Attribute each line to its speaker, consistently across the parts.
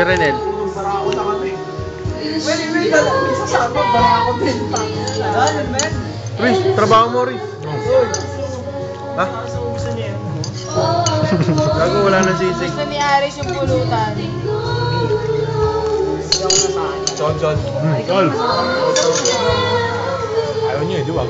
Speaker 1: Si Renel.
Speaker 2: Barako na kami. Wait, isasama, barako din. Ano, men?
Speaker 1: Riz, trabaho mo, Riz. Ha? Gago, wala na sisig.
Speaker 3: Gusto ni Aris yung pulutan.
Speaker 2: John.
Speaker 1: Tol.
Speaker 4: Ayaw niya, di ba?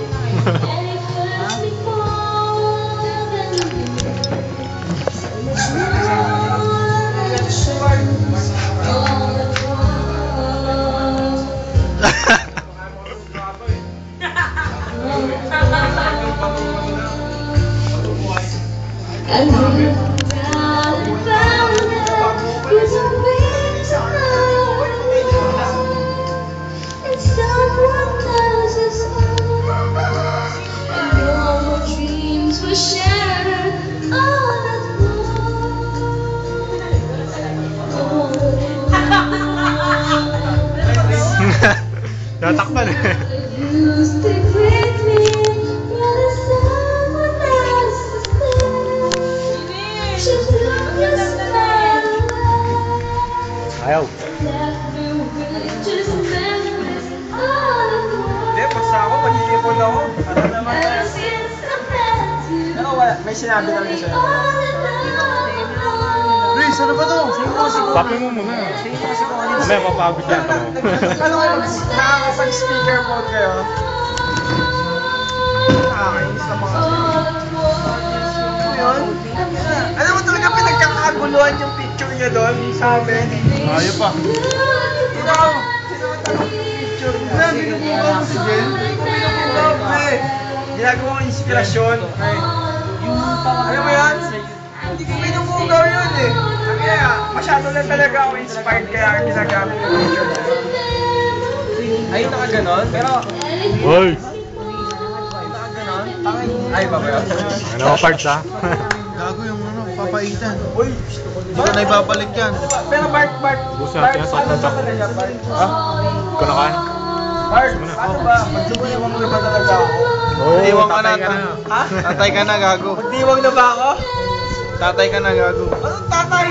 Speaker 4: Natakpan eh. Ayaw.
Speaker 2: Hindi, basta ako, mag-iipon ako. Ano naman? Ano, wala. May sinabi talaga sa'yo.
Speaker 1: Riz, ano ba to?
Speaker 4: Papi mo muna. Mamaya papagod yan.
Speaker 2: Ano, nakakapag-speaker mode kayo? Nakakainis na mga... Ano yun? Alam mo talaga pinagkakaguluhan yung picture niya doon sa amin.
Speaker 1: Ayaw pa.
Speaker 2: Sino ako? Picture niya.
Speaker 1: Wala, binubugaw mo si Jen.
Speaker 2: Binubugaw, pre. Ginagawang inspirasyon. Alam mo yan? Hindi ko binubugaw yun eh. Kaya masyado lang talaga ako inspired kaya ginagamit yung picture niya. Ay, nakaganon? Pero...
Speaker 4: Hoy!
Speaker 2: Ay, ba ba yun?
Speaker 4: Ano ka parts ha?
Speaker 1: Gago yung ano, papaitan.
Speaker 2: Uy!
Speaker 1: Hindi ko na ibabalik yan.
Speaker 2: Pero Bart,
Speaker 4: Gusto natin yan sa
Speaker 2: ano ba
Speaker 4: kontak.
Speaker 2: talaga, Bart?
Speaker 1: Ha?
Speaker 4: Ikaw na kain?
Speaker 2: Bart, ano ba? Magdiwang na ba talaga ako?
Speaker 1: Magdiwang ka na.
Speaker 4: tatay ka na.
Speaker 2: Ha?
Speaker 1: Tatay ka na, gago.
Speaker 2: Magdiwang na ba ako?
Speaker 1: Tatay ka na, gago.
Speaker 2: Anong tatay?